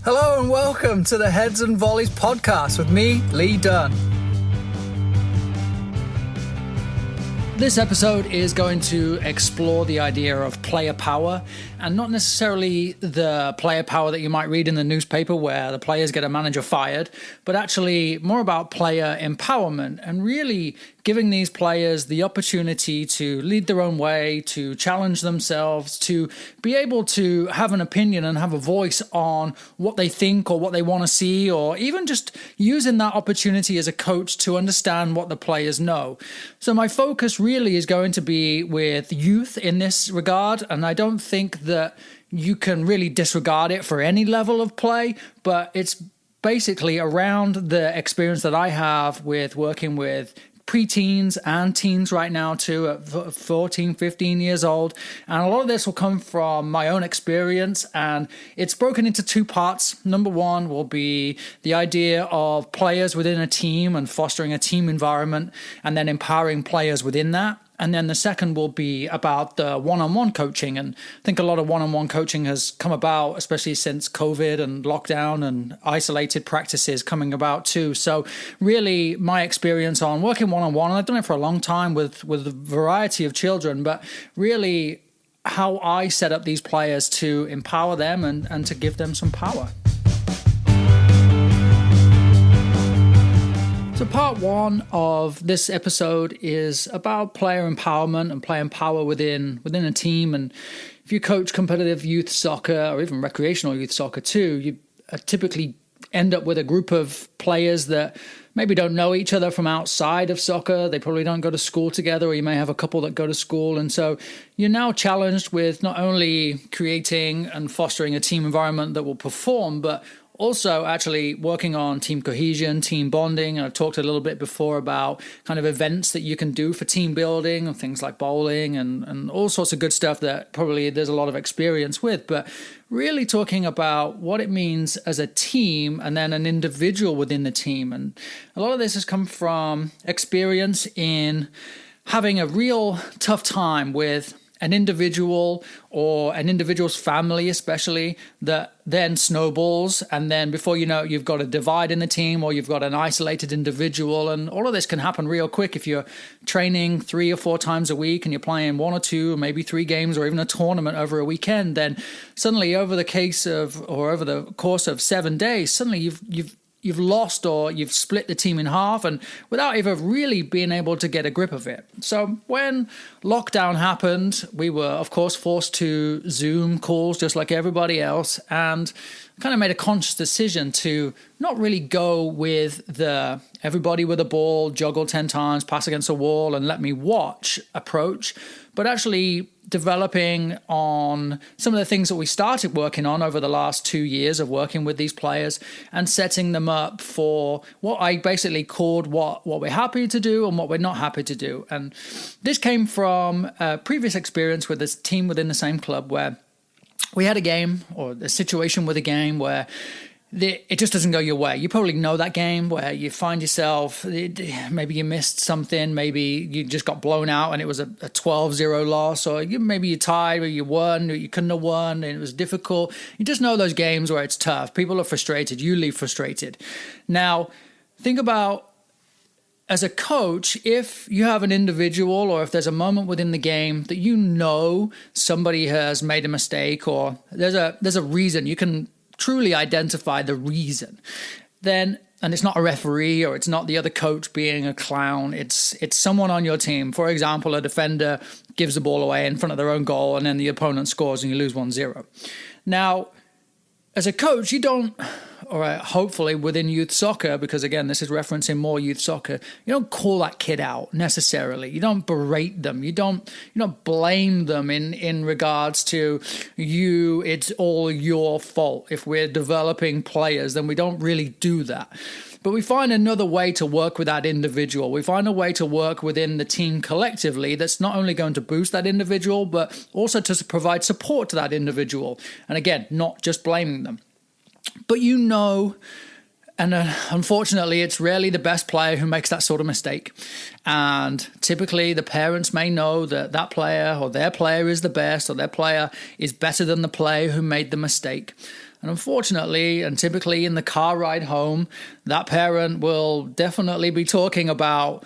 Hello and welcome to the Heads and Volleys podcast with me, Lee Dunn. This episode is going to explore the idea of player power, and not necessarily the player power that you might read in the newspaper where the players get a manager fired, but actually more about player empowerment and really giving these players the opportunity to lead their own way, to challenge themselves, to be able to have an opinion and have a voice on what they think or what they want to see, or even just using that opportunity as a coach to understand what the players know. So my focus really is going to be with youth in this regard, and I don't think that you can really disregard it for any level of play, but it's basically around the experience that I have with working with preteens and teens right now too, at 14, 15 years old. And a lot of this will come from my own experience, and it's broken into two parts. Number one will be the idea of players within a team and fostering a team environment, and then empowering players within that. And then the second will be about the one-on-one coaching. And I think a lot of one-on-one coaching has come about, especially since COVID and lockdown and isolated practices coming about too. So really my experience on working one-on-one, and I've done it for a long time with a variety of children, but really how I set up these players to empower them and to give them some power. So part one of this episode is about player empowerment and player power within a team. And if you coach competitive youth soccer or even recreational youth soccer too, you typically end up with a group of players that maybe don't know each other from outside of soccer. They probably don't go to school together, or you may have a couple that go to school. And so you're now challenged with not only creating and fostering a team environment that will perform, but also actually working on team cohesion, team bonding. And I've talked a little bit before about kind of events that you can do for team building, and things like bowling and all sorts of good stuff that probably there's a lot of experience with. But really talking about what it means as a team and then an individual within the team. And a lot of this has come from experience in having a real tough time with an individual or an individual's family especially, that then snowballs, and then before you know it, you've got a divide in the team, or you've got an isolated individual. And all of this can happen real quick if you're training 3 or 4 times a week and you're playing 1 or 2 or maybe 3 games or even a tournament over a weekend. Then suddenly over the course of 7 days, suddenly you've lost, or you've split the team in half, and without even really being able to get a grip of it. So when lockdown happened, we were, of course, forced to Zoom calls just like everybody else, and kind of made a conscious decision to not really go with the everybody with a ball, juggle 10 times, pass against a wall, and let me watch approach, but actually developing on some of the things that we started working on over the last 2 years of working with these players, and setting them up for what I basically called what we're happy to do and what we're not happy to do. And this came from a previous experience with this team within the same club, where we had a game, or a situation with a game where it just doesn't go your way. You probably know that game where you find yourself, maybe you missed something, maybe you just got blown out and it was a 12-0 loss, or maybe you tied, or you won, or you couldn't have won and it was difficult. You just know those games where it's tough. People are frustrated. You leave frustrated. Now, think about, as a coach, if you have an individual, or if there's a moment within the game that you know somebody has made a mistake, or there's a reason, you can truly identify the reason, then, and it's not a referee, or it's not the other coach being a clown, it's someone on your team. For example, a defender gives the ball away in front of their own goal, and then the opponent scores and you lose 1-0. Now, as a coach, you don't, or hopefully within youth soccer, because again, this is referencing more youth soccer, you don't call that kid out necessarily. You don't berate them. You don't blame them in regards to it's all your fault. If we're developing players, then we don't really do that. But we find another way to work with that individual. We find a way to work within the team collectively that's not only going to boost that individual, but also to provide support to that individual. And again, not just blaming them. But and unfortunately, it's rarely the best player who makes that sort of mistake. And typically, the parents may know that player or their player is the best, or their player is better than the player who made the mistake. And unfortunately, and typically in the car ride home, that parent will definitely be talking about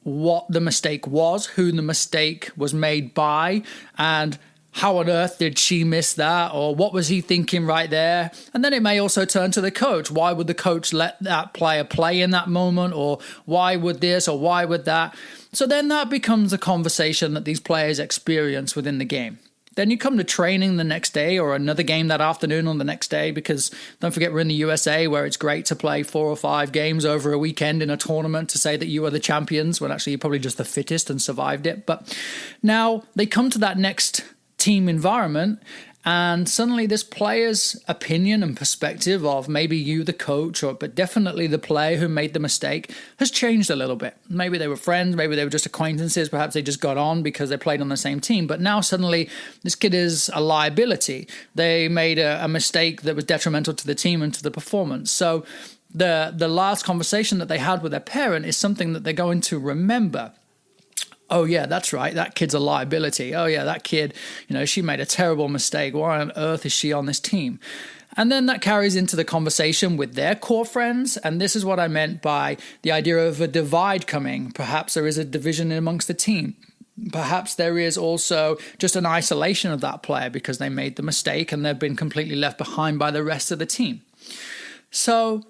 what the mistake was, who the mistake was made by, and how on earth did she miss that? Or what was he thinking right there? And then it may also turn to the coach. Why would the coach let that player play in that moment? Or why would this or why would that? So then that becomes a conversation that these players experience within the game. Then you come to training the next day or another game that afternoon on the next day, because don't forget we're in the USA where it's great to play 4 or 5 games over a weekend in a tournament to say that you are the champions when actually you're probably just the fittest and survived it. But now they come to that next team environment, and suddenly this player's opinion and perspective of maybe you, the coach, but definitely the player who made the mistake has changed a little bit. Maybe they were friends, maybe they were just acquaintances, perhaps they just got on because they played on the same team. But now suddenly this kid is a liability. They made a mistake that was detrimental to the team and to the performance. So the last conversation that they had with their parent is something that they're going to remember. Oh, yeah, that's right. That kid's a liability. Oh, yeah, that kid, she made a terrible mistake. Why on earth is she on this team? And then that carries into the conversation with their core friends. And this is what I meant by the idea of a divide coming. Perhaps there is a division amongst the team. Perhaps there is also just an isolation of that player because they made the mistake and they've been completely left behind by the rest of the team. So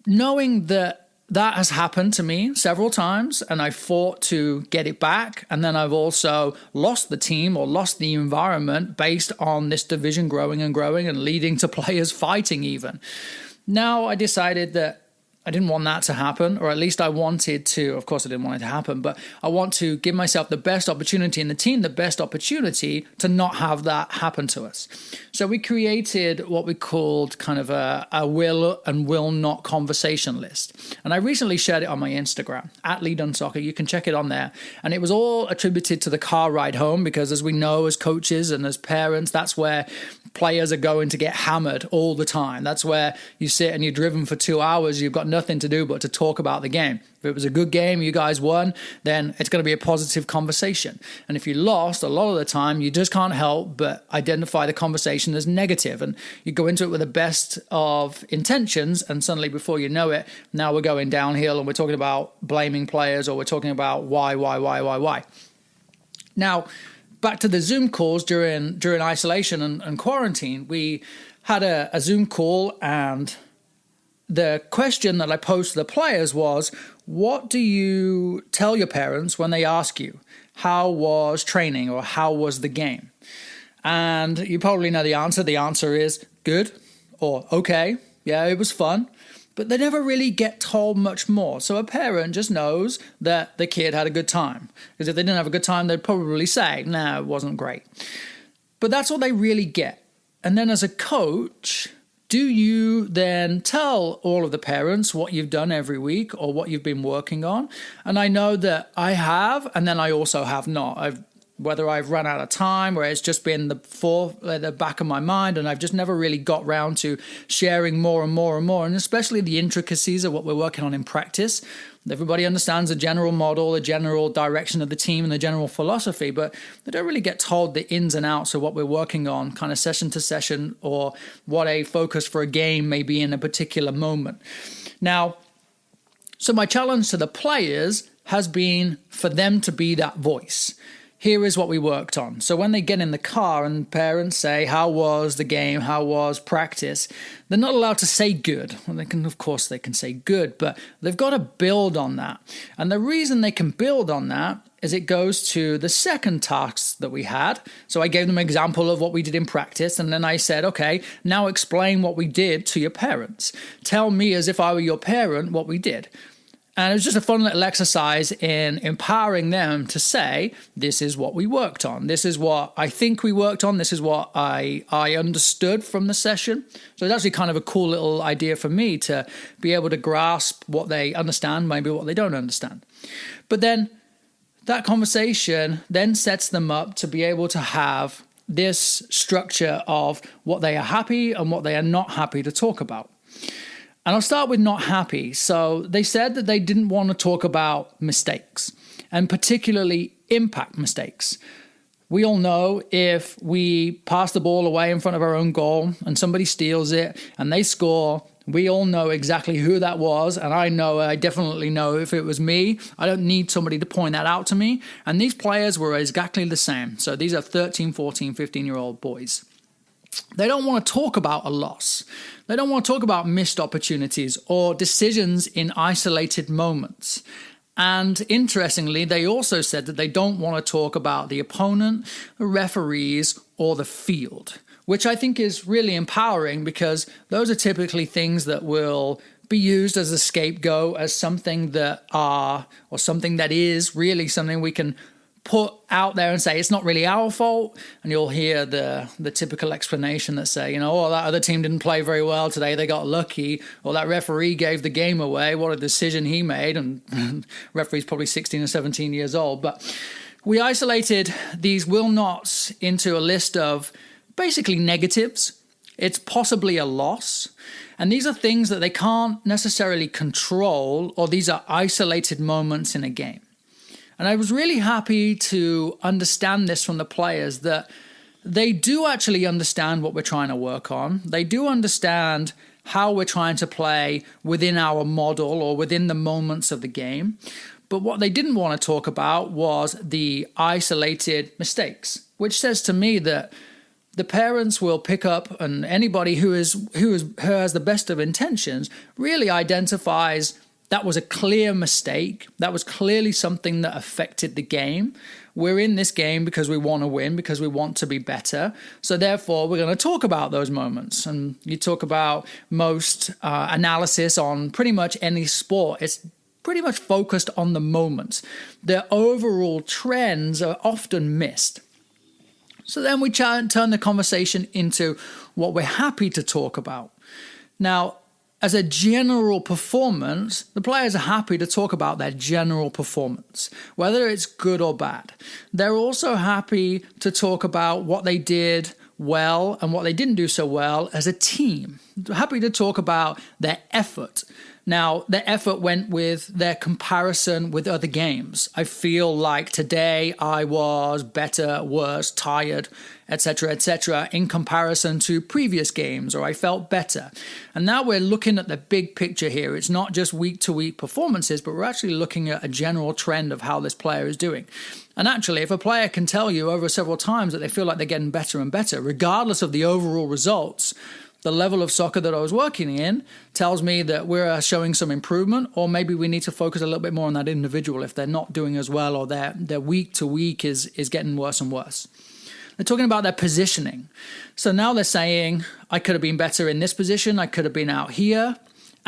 knowing that has happened to me several times, and I fought to get it back. And then I've also lost the team or lost the environment based on this division growing and growing and leading to players fighting even. Now I decided that I didn't want that to happen, or at least I wanted to. Of course, I didn't want it to happen, but I want to give myself the best opportunity and the team the best opportunity to not have that happen to us. So we created what we called kind of a will and will not conversation list. And I recently shared it on my Instagram, at LeeDunneSoccer. You can check it on there. And it was all attributed to the car ride home because, as we know, as coaches and as parents, that's where players are going to get hammered all the time. That's where you sit and you're driven for 2 hours. You've got nothing to do but to talk about the game. If it was a good game, you guys won, then it's going to be a positive conversation. And if you lost, a lot of the time, you just can't help but identify the conversation as negative. And you go into it with the best of intentions, and suddenly before you know it, now we're going downhill and we're talking about blaming players, or we're talking about why. Now, back to the Zoom calls during isolation and quarantine, we had a Zoom call, and the question that I posed to the players was, what do you tell your parents when they ask you, how was training or how was the game? And you probably know the answer. The answer is good or okay. Yeah, it was fun. But they never really get told much more. So a parent just knows that the kid had a good time. Because if they didn't have a good time, they'd probably say, nah, it wasn't great. But that's all they really get. And then as a coach, do you then tell all of the parents what you've done every week or what you've been working on? And I know that I have, and then I also have not. Whether I've run out of time, or it's just been the back of my mind, and I've just never really got round to sharing more and more and more, and especially the intricacies of what we're working on in practice. Everybody understands the general model, the general direction of the team, and the general philosophy, but they don't really get told the ins and outs of what we're working on, kind of session to session, or what a focus for a game may be in a particular moment. Now, so my challenge to the players has been for them to be that voice. Here is what we worked on. So when they get in the car and parents say, how was the game? How was practice? They're not allowed to say good. Well, of course they can say good, but they've got to build on that. And the reason they can build on that is it goes to the second task that we had. So I gave them an example of what we did in practice. And then I said, okay, now explain what we did to your parents. Tell me as if I were your parent what we did. And it was just a fun little exercise in empowering them to say, this is what we worked on. This is what I think we worked on. This is what I understood from the session. So it's actually kind of a cool little idea for me to be able to grasp what they understand, maybe what they don't understand. But then that conversation then sets them up to be able to have this structure of what they are happy and what they are not happy to talk about. And I'll start with not happy. So they said that they didn't want to talk about mistakes, and particularly impact mistakes. We all know if we pass the ball away in front of our own goal and somebody steals it and they score, we all know exactly who that was. And I definitely know if it was me. I don't need somebody to point that out to me. And these players were exactly the same. So these are 13, 14, 15-year-old boys. They don't want to talk about a loss. They don't want to talk about missed opportunities or decisions in isolated moments. And interestingly, they also said that they don't want to talk about the opponent, the referees, or the field, which I think is really empowering because those are typically things that will be used as a scapegoat, as something that something that is really something we can put out there and say it's not really our fault. And you'll hear the typical explanation that say, that other team didn't play very well today, they got lucky, or that referee gave the game away, what a decision he made. And referee's probably 16 or 17 years old. But we isolated these will nots into a list of basically negatives. It's possibly a loss. And these are things that they can't necessarily control, or these are isolated moments in a game. And I was really happy to understand this from the players, that they do actually understand what we're trying to work on. They do understand how we're trying to play within our model or within the moments of the game. But what they didn't want to talk about was the isolated mistakes, which says to me that the parents will pick up, and anybody who has the best of intentions really identifies that was a clear mistake. That was clearly something that affected the game. We're in this game because we want to win, because we want to be better. So therefore, we're going to talk about those moments. And you talk about most analysis on pretty much any sport. It's pretty much focused on the moments. The overall trends are often missed. So then we turn the conversation into what we're happy to talk about. Now, as a general performance, the players are happy to talk about their general performance, whether it's good or bad. They're also happy to talk about what they did well and what they didn't do so well as a team. They're happy to talk about their effort. Now, their effort went with their comparison with other games. I feel like today I was better, worse, tired, etc., in comparison to previous games, or I felt better. And now we're looking at the big picture here. It's not just week-to-week performances, but we're actually looking at a general trend of how this player is doing. And actually, if a player can tell you over several times that they feel like they're getting better and better, regardless of the overall results, the level of soccer that I was working in tells me that we're showing some improvement, or maybe we need to focus a little bit more on that individual if they're not doing as well, or their week to week is getting worse and worse. They're talking about their positioning. So now they're saying, I could have been better in this position, I could have been out here,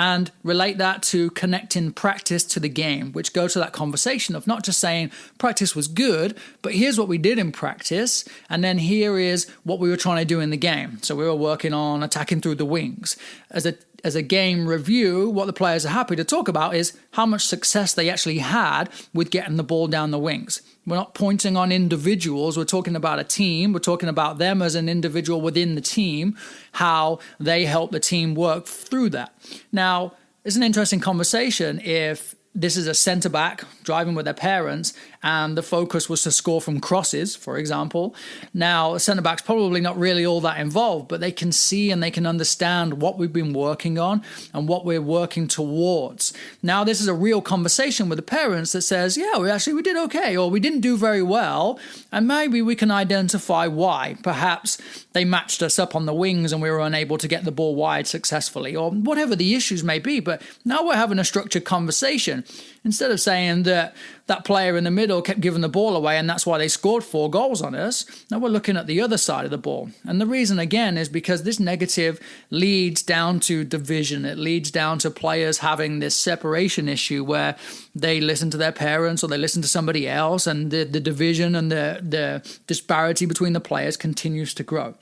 and relate that to connecting practice to the game, which goes to that conversation of not just saying practice was good, but here's what we did in practice, and then here is what we were trying to do in the game. So we were working on attacking through the wings. As a game review, what the players are happy to talk about is how much success they actually had with getting the ball down the wings. We're not pointing on individuals. We're talking about a team. We're talking about them as an individual within the team, how they help the team work through that. Now, it's an interesting conversation if this is a centre-back driving with their parents and the focus was to score from crosses, for example. Now, a centre-back's probably not really all that involved, but they can see and they can understand what we've been working on and what we're working towards. Now, this is a real conversation with the parents that says, yeah, we did okay, or we didn't do very well, and maybe we can identify why. Perhaps they matched us up on the wings and we were unable to get the ball wide successfully, or whatever the issues may be. But now we're having a structured conversation. Instead of saying that that player in the middle kept giving the ball away and that's why they scored 4 goals on us, now we're looking at the other side of the ball. And the reason, again, is because this negative leads down to division. It leads down to players having this separation issue where they listen to their parents or they listen to somebody else, and the division and the disparity between the players continues to grow.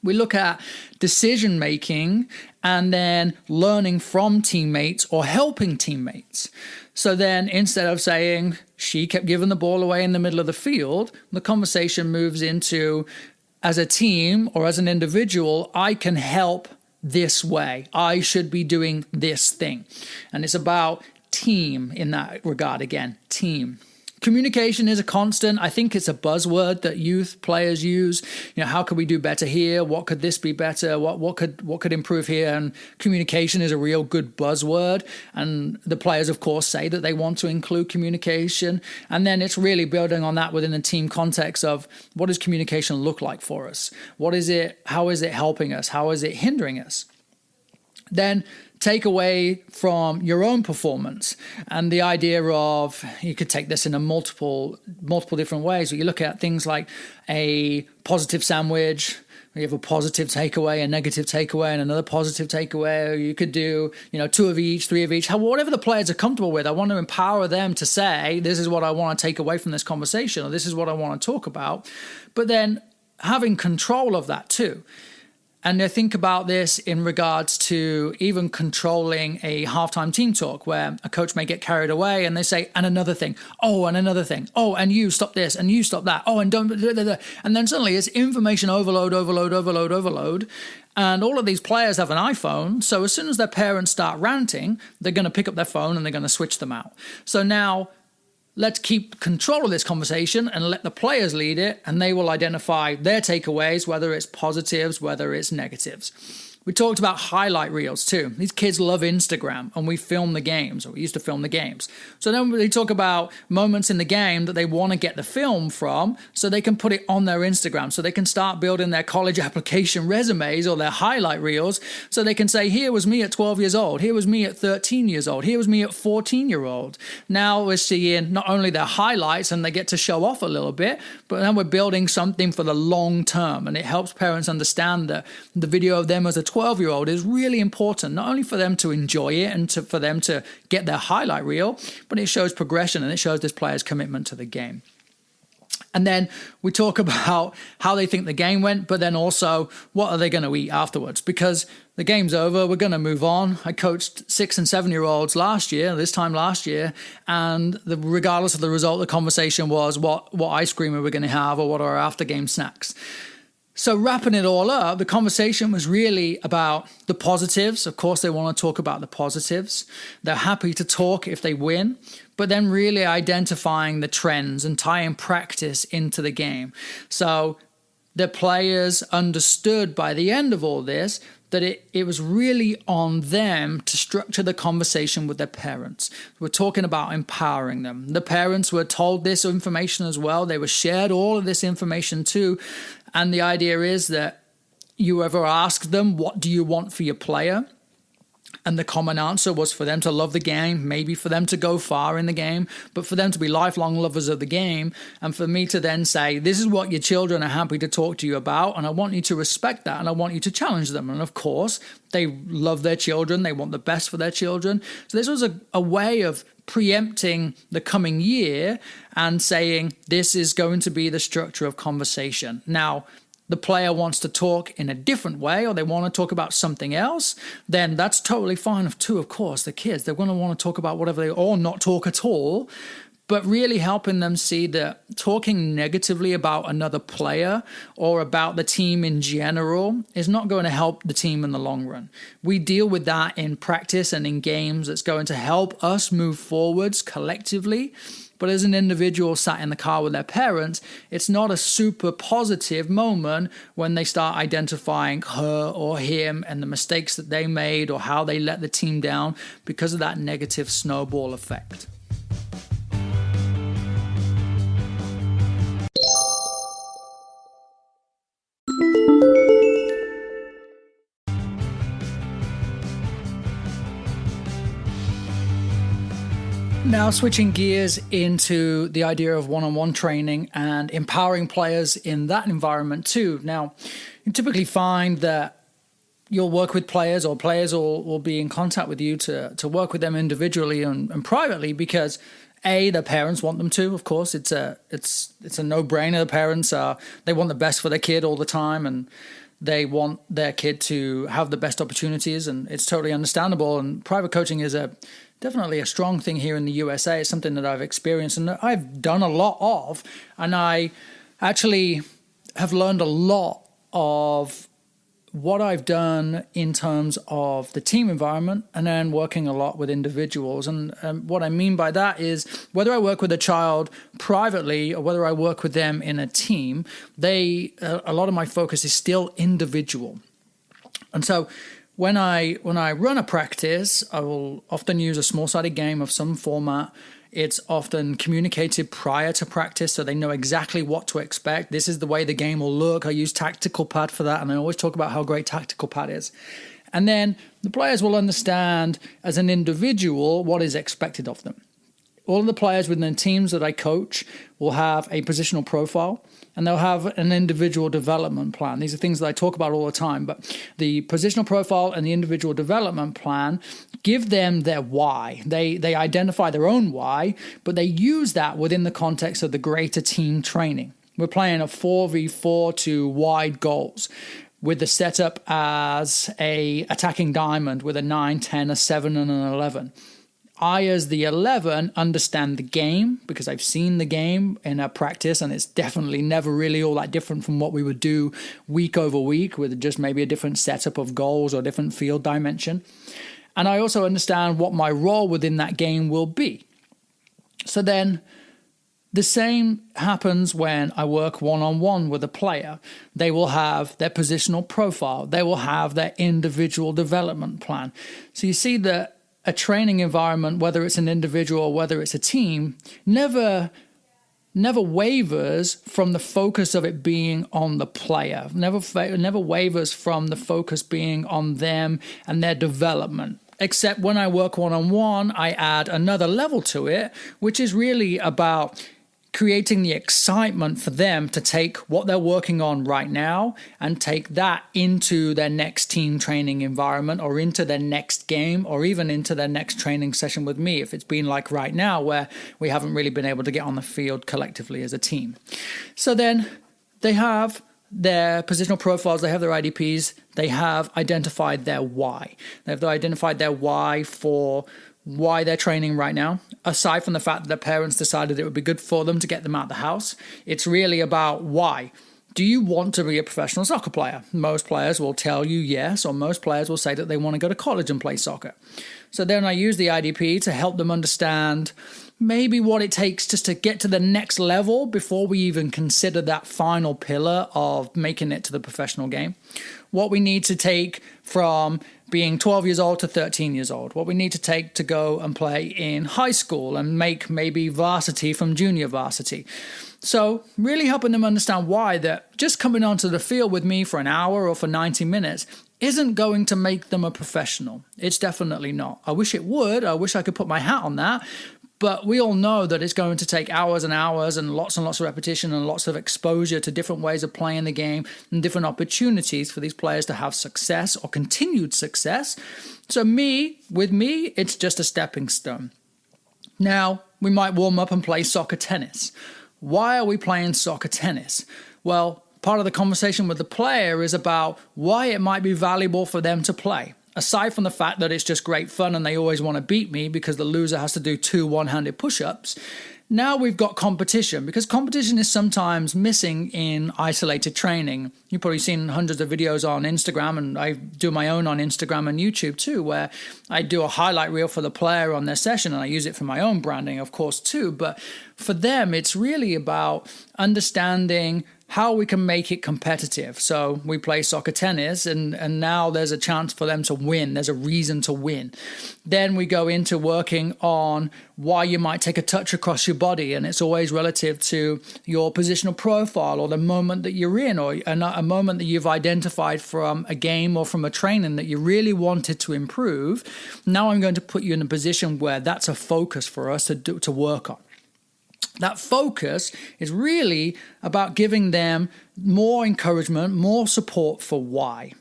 We look at decision making and then learning from teammates or helping teammates. So then instead of saying she kept giving the ball away in the middle of the field, the conversation moves into, as a team or as an individual, I can help this way. I should be doing this thing. And it's about team in that regard again, team. Communication is a constant. I think it's a buzzword that youth players use. How could we do better here? What could this be better? What could improve here? And communication is a real good buzzword. And the players, of course, say that they want to include communication. And then it's really building on that within the team context of what does communication look like for us? What is it? How is it helping us? How is it hindering us? Then take away from your own performance, and the idea of, you could take this in a multiple different ways. You look at things like a positive sandwich. You have a positive takeaway, a negative takeaway, and another positive takeaway. Or you could do, 2 of each, 3 of each. Whatever the players are comfortable with, I want to empower them to say, this is what I want to take away from this conversation, or this is what I want to talk about. But then having control of that too. And I think about this in regards to even controlling a halftime team talk, where a coach may get carried away and they say, and another thing, oh, and another thing, oh, and you stop this, and you stop that, oh, and don't, and then suddenly it's information overload. And all of these players have an iPhone, so as soon as their parents start ranting, they're going to pick up their phone and they're going to switch them out. So now, let's keep control of this conversation and let the players lead it, and they will identify their takeaways, whether it's positives, whether it's negatives. We talked about highlight reels too. These kids love Instagram, and we film the games, or we used to film the games. So then they talk about moments in the game that they want to get the film from so they can put it on their Instagram, so they can start building their college application resumes or their highlight reels, so they can say, here was me at 12 years old, here was me at 13 years old, here was me at 14-year-old. Now we're seeing not only their highlights and they get to show off a little bit, but then we're building something for the long term, and it helps parents understand that the video of them as a 12-year-old is really important, not only for them to enjoy it and for them to get their highlight reel, but it shows progression and it shows this player's commitment to the game. And then we talk about how they think the game went, but then also what are they going to eat afterwards? Because the game's over, we're going to move on. I coached 6 and 7-year-olds this time last year, and regardless of the result, the conversation was what ice cream are we going to have, or what are our after-game snacks? So wrapping it all up, the conversation was really about the positives. Of course, they want to talk about the positives. They're happy to talk if they win, but then really identifying the trends and tying practice into the game. So the players understood by the end of all this that it was really on them to structure the conversation with their parents. We're talking about empowering them. The parents were told this information as well. They were shared all of this information too. And the idea is that you ever ask them, what do you want for your player? And the common answer was for them to love the game, maybe for them to go far in the game, but for them to be lifelong lovers of the game. And for me to then say, this is what your children are happy to talk to you about, and I want you to respect that, and I want you to challenge them. And of course, they love their children. They want the best for their children. So this was a way of preempting the coming year and saying, this is going to be the structure of conversation. Now, the player wants to talk in a different way, or they want to talk about something else, then that's totally fine too. Of course, the kids, they're going to want to talk about whatever or not talk at all, but really helping them see that talking negatively about another player or about the team in general is not going to help the team in the long run. We deal with that in practice and in games. It's going to help us move forwards collectively. But as an individual sat in the car with their parents, it's not a super positive moment when they start identifying her or him and the mistakes that they made or how they let the team down because of that negative snowball effect. Now switching gears into the idea of one-on-one training and empowering players in that environment too. Now, you typically find that you'll work with players, or players will be in contact with you to work with them individually and privately because the parents want them to. Of course, it's a no-brainer. The parents they want the best for their kid all the time, and they want their kid to have the best opportunities, and it's totally understandable. And private coaching is definitely a strong thing here in the USA. It's something that I've experienced and that I've done a lot of. And I actually have learned a lot of what I've done in terms of the team environment and then working a lot with individuals. And what I mean by that is whether I work with a child privately or whether I work with them in a team, a lot of my focus is still individual. And so when I run a practice, I will often use a small-sided game of some format. It's often communicated prior to practice so they know exactly what to expect. This is the way the game will look. I use Tactical Pad for that, and I always talk about how great Tactical Pad is. And then the players will understand as an individual what is expected of them. All of the players within the teams that I coach will have a positional profile, and they'll have an individual development plan. These are things that I talk about all the time, but the positional profile and the individual development plan give them their why. They identify their own why, but they use that within the context of the greater team training. We're playing a 4v4 to wide goals with the setup as a attacking diamond with a 9, 10, a 7, and an 11. I, as the 11, understand the game because I've seen the game in a practice, and it's definitely never really all that different from what we would do week over week with just maybe a different setup of goals or different field dimension. And I also understand what my role within that game will be. So then the same happens when I work one-on-one with a player. They will have their positional profile. They will have their individual development plan. So you see that a training environment, whether it's an individual or whether it's a team, never wavers from the focus of it being on the player, never wavers from the focus being on them and their development. Except when I work one-on-one, I add another level to it, which is really about creating the excitement for them to take what they're working on right now and take that into their next team training environment or into their next game or even into their next training session with me, if it's been like right now where we haven't really been able to get on the field collectively as a team. So then they have their positional profiles, they have their IDPs, they have identified their why. They have identified their why for why they're training right now. Aside from the fact that their parents decided it would be good for them to get them out of the house, it's really about why. Do you want to be a professional soccer player? Most players will tell you yes, or most players will say that they want to go to college and play soccer. So then I use the IDP to help them understand maybe what it takes just to get to the next level before we even consider that final pillar of making it to the professional game. What we need to take from being 12 years old to 13 years old, what we need to take to go and play in high school and make maybe varsity from junior varsity. So really helping them understand why that just coming onto the field with me for an hour or for 90 minutes isn't going to make them a professional. It's definitely not. I wish it would. I wish I could put my hat on that. But we all know that it's going to take hours and hours and lots of repetition and lots of exposure to different ways of playing the game and different opportunities for these players to have success or continued success. So with me, it's just a stepping stone. Now, we might warm up and play soccer tennis. Why are we playing soccer tennis? Well, part of the conversation with the player is about why it might be valuable for them to play. Aside from the fact that it's just great fun and they always want to beat me because the loser has to do 2 one-handed push-ups, now we've got competition, because competition is sometimes missing in isolated training. You've probably seen hundreds of videos on Instagram, and I do my own on Instagram and YouTube too, where I do a highlight reel for the player on their session, and I use it for my own branding, of course, too. But for them, it's really about understanding how we can make it competitive. So we play soccer tennis, and now there's a chance for them to win. There's a reason to win. Then we go into working on why you might take a touch across your body, and it's always relative to your positional profile or the moment that you're in, or a moment that you've identified from a game or from a training that you really wanted to improve. Now I'm going to put you in a position where that's a focus for us to work on. That focus is really about giving them more encouragement, more support for why.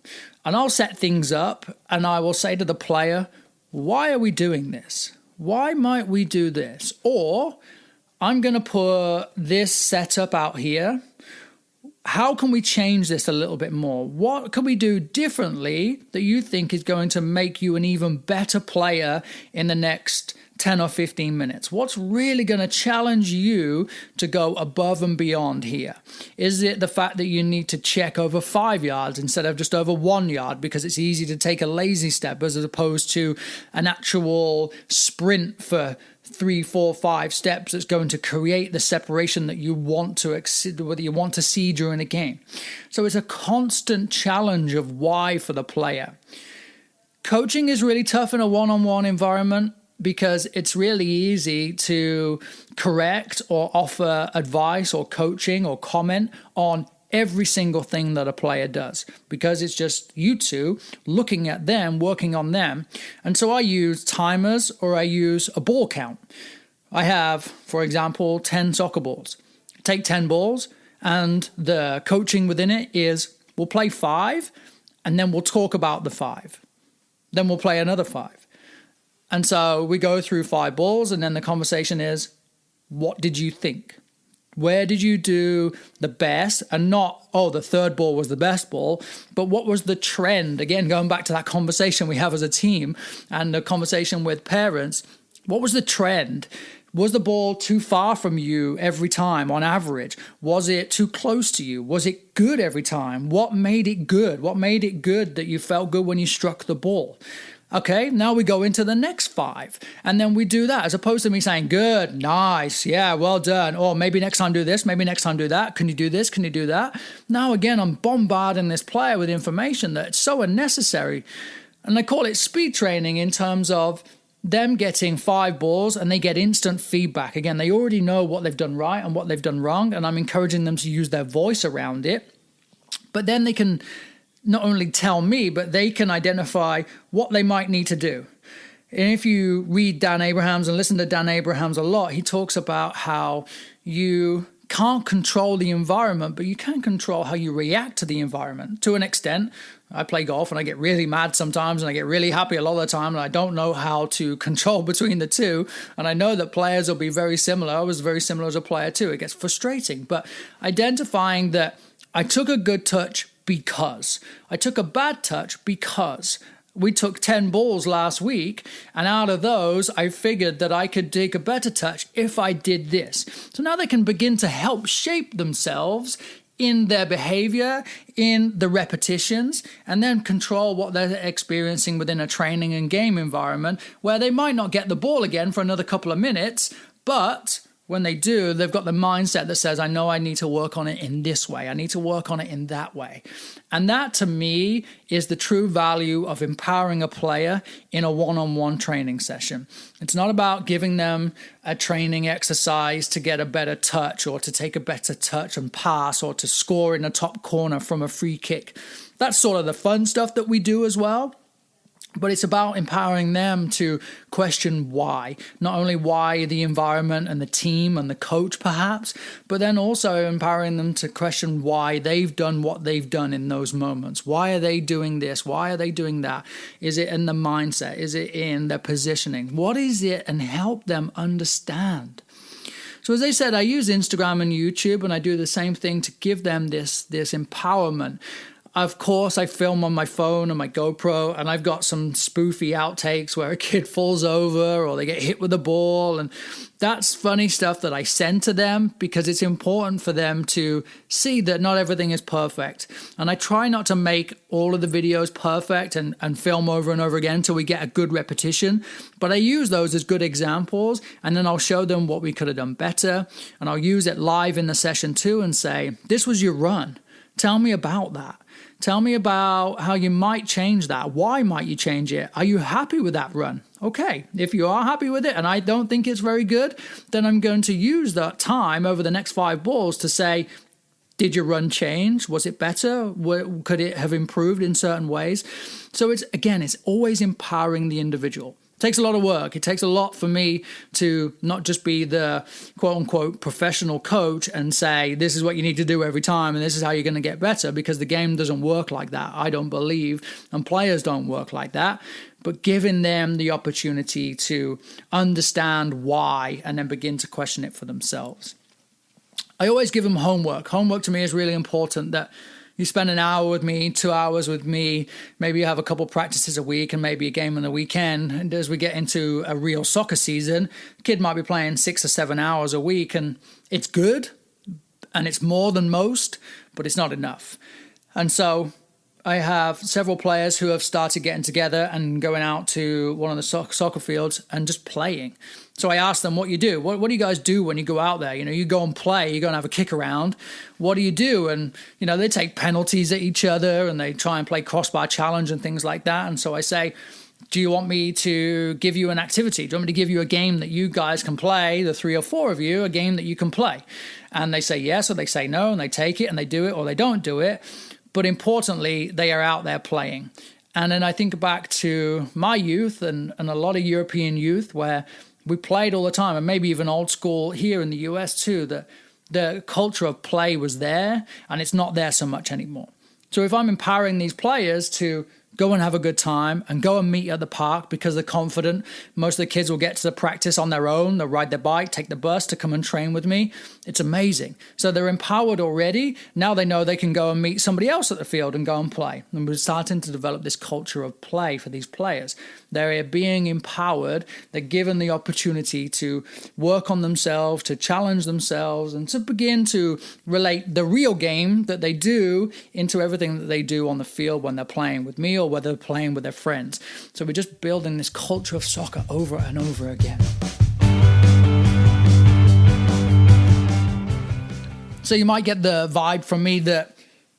And I'll set things up and I will say to the player, why are we doing this? Why might we do this? Or I'm going to put this setup out here. How can we change this a little bit more? What can we do differently that you think is going to make you an even better player in the next 10 or 15 minutes? What's really going to challenge you to go above and beyond here? Is it the fact that you need to check over 5 yards instead of just over 1 yard because it's easy to take a lazy step as opposed to an actual sprint for 3, 4, 5 steps that's going to create the separation that you want to exceed, whether you want to see during a game? So it's a constant challenge of why for the player. Coaching is really tough in a one-on-one environment because it's really easy to correct or offer advice or coaching or comment on every single thing that a player does because it's just you two looking at them, working on them. And so I use timers or I use a ball count. I have, for example, 10 soccer balls. Take 10 balls and the coaching within it is we'll play 5 and then we'll talk about the 5. Then we'll play another 5. And so we go through 5 balls and then the conversation is, what did you think? Where did you do the best? And not, oh, the third ball was the best ball, but what was the trend? Again, going back to that conversation we have as a team and the conversation with parents, what was the trend? Was the ball too far from you every time on average? Was it too close to you? Was it good every time? What made it good? What made it good that you felt good when you struck the ball? Okay, now we go into the next 5. And then we do that as opposed to me saying, good, nice, yeah, well done. Or maybe next time do this, maybe next time do that. Can you do this? Can you do that? Now again, I'm bombarding this player with information that's so unnecessary. And I call it speed training in terms of them getting 5 balls and they get instant feedback. Again, they already know what they've done right and what they've done wrong. And I'm encouraging them to use their voice around it. But then they can not only tell me, but they can identify what they might need to do. And if you read Dan Abrahams and listen to Dan Abrahams a lot, he talks about how you can't control the environment, but you can control how you react to the environment. To an extent, I play golf and I get really mad sometimes and I get really happy a lot of the time and I don't know how to control between the two. And I know that players will be very similar. I was very similar as a player too. It gets frustrating, but identifying that I took a good touch because I took a bad touch because we took 10 balls last week, and out of those, I figured that I could take a better touch if I did this. So now they can begin to help shape themselves in their behavior, in the repetitions, and then control what they're experiencing within a training and game environment where they might not get the ball again for another couple of minutes, but when they do, they've got the mindset that says, I know I need to work on it in this way. I need to work on it in that way. And that, to me, is the true value of empowering a player in a one-on-one training session. It's not about giving them a training exercise to get a better touch or to take a better touch and pass or to score in the top corner from a free kick. That's sort of the fun stuff that we do as well. But it's about empowering them to question why. Not only why the environment and the team and the coach perhaps, but then also empowering them to question why they've done what they've done in those moments. Why are they doing this? Why are they doing that? Is it in the mindset? Is it in their positioning? What is it? And help them understand. So as I said, I use Instagram and YouTube, and I do the same thing to give them this empowerment. Of course, I film on my phone and my GoPro, and I've got some spoofy outtakes where a kid falls over or they get hit with a ball. And that's funny stuff that I send to them because it's important for them to see that not everything is perfect. And I try not to make all of the videos perfect and film over and over again until we get a good repetition. But I use those as good examples, and then I'll show them what we could have done better. And I'll use it live in the session too and say, this was your run. Tell me about that. Tell me about how you might change that. Why might you change it? Are you happy with that run? Okay, if you are happy with it and I don't think it's very good, then I'm going to use that time over the next 5 balls to say, did your run change? Was it better? Could it have improved in certain ways? So it's always empowering the individual. It takes a lot of work. It takes a lot for me to not just be the quote-unquote professional coach and say, this is what you need to do every time and this is how you're going to get better, because the game doesn't work like that, I don't believe, and players don't work like that. But giving them the opportunity to understand why and then begin to question it for themselves. I always give them homework. Homework to me is really important, that you spend an hour with me, 2 hours with me, maybe you have a couple practices a week and maybe a game on the weekend. And as we get into a real soccer season, the kid might be playing 6 or 7 hours a week, and it's good and it's more than most, but it's not enough. And so I have several players who have started getting together and going out to one of the soccer fields and just playing. So I asked them, what you do? What do you guys do when you go out there? You go and play, you go and have a kick around. What do you do? And, they take penalties at each other and they try and play crossbar challenge and things like that. And so I say, do you want me to give you an activity? Do you want me to give you a game that you guys can play, the 3 or 4 of you, a game that you can play? And they say yes, or they say no, and they take it and they do it, or they don't do it. But importantly, they are out there playing. And then I think back to my youth and a lot of European youth where we played all the time, and maybe even old school here in the US too, that the culture of play was there, and it's not there so much anymore. So if I'm empowering these players to go and have a good time and go and meet at the park because they're confident, most of the kids will get to the practice on their own, they'll ride their bike, take the bus to come and train with me. It's amazing. So they're empowered already. Now they know they can go and meet somebody else at the field and go and play. And we're starting to develop this culture of play for these players. They're being empowered. They're given the opportunity to work on themselves, to challenge themselves, and to begin to relate the real game that they do into everything that they do on the field when they're playing with me or whether they're playing with their friends. So we're just building this culture of soccer over and over again. So you might get the vibe from me that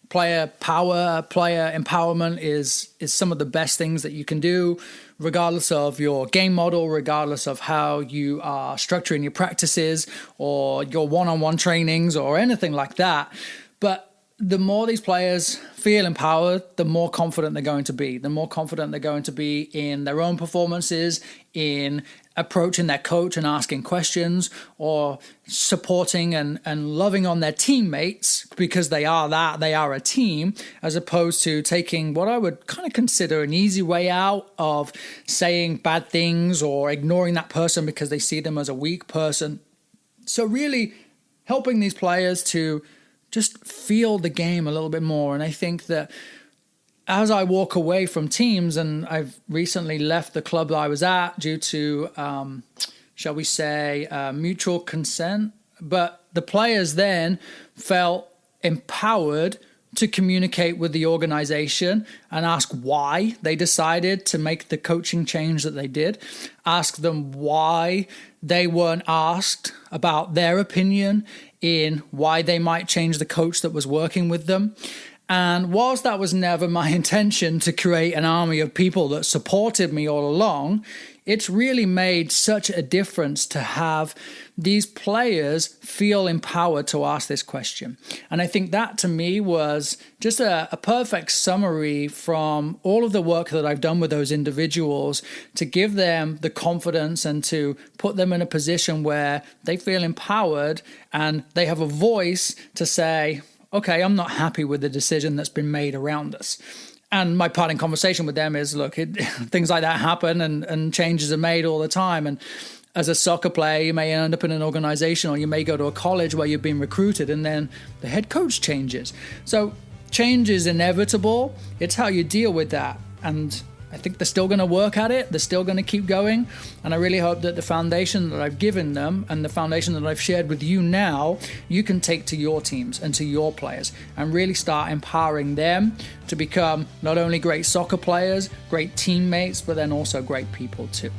player power, player empowerment is some of the best things that you can do, regardless of your game model, regardless of how you are structuring your practices or your one-on-one trainings or anything like that. But the more these players feel empowered, the more confident they're going to be. The more confident they're going to be in their own performances, in approaching their coach and asking questions, or supporting and loving on their teammates because they are a team, as opposed to taking what I would kind of consider an easy way out of saying bad things or ignoring that person because they see them as a weak person. So really helping these players to just feel the game a little bit more. And I think that as I walk away from teams, and I've recently left the club that I was at due to, shall we say, mutual consent, but the players then felt empowered to communicate with the organization and ask why they decided to make the coaching change that they did. Ask them why they weren't asked about their opinion in why they might change the coach that was working with them. And whilst that was never my intention to create an army of people that supported me all along, it's really made such a difference to have these players feel empowered to ask this question. And I think that to me was just a perfect summary from all of the work that I've done with those individuals to give them the confidence and to put them in a position where they feel empowered and they have a voice to say, okay, I'm not happy with the decision that's been made around us. And my parting conversation with them is, look, things like that happen and changes are made all the time. And as a soccer player, you may end up in an organization or you may go to a college where you've been recruited and then the head coach changes. So change is inevitable. It's how you deal with that. And I think they're still going to work at it. They're still going to keep going. And I really hope that the foundation that I've given them and the foundation that I've shared with you now, you can take to your teams and to your players and really start empowering them to become not only great soccer players, great teammates, but then also great people too.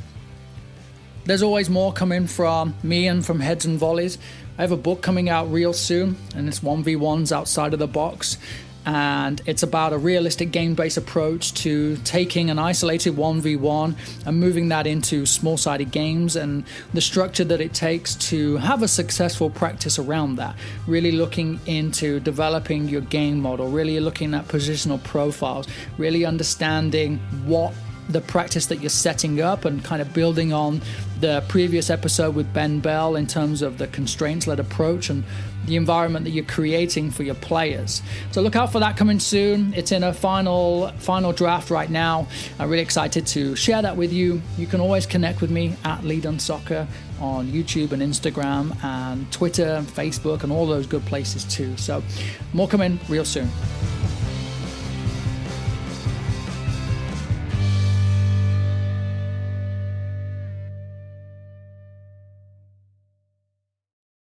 There's always more coming from me and from Heads and Volleys. I have a book coming out real soon, and it's 1v1s outside of the box. And it's about a realistic game-based approach to taking an isolated 1v1 and moving that into small-sided games and the structure that it takes to have a successful practice around that. Really looking into developing your game model, really looking at positional profiles, really understanding what the practice that you're setting up and kind of building on the previous episode with Ben Bell in terms of the constraints-led approach and the environment that you're creating for your players. So look out for that coming soon. It's in a final draft right now. I'm really excited to share that with you. You can always connect with me at LeeDunneSoccer on YouTube and Instagram and Twitter and Facebook and all those good places too. So more coming real soon.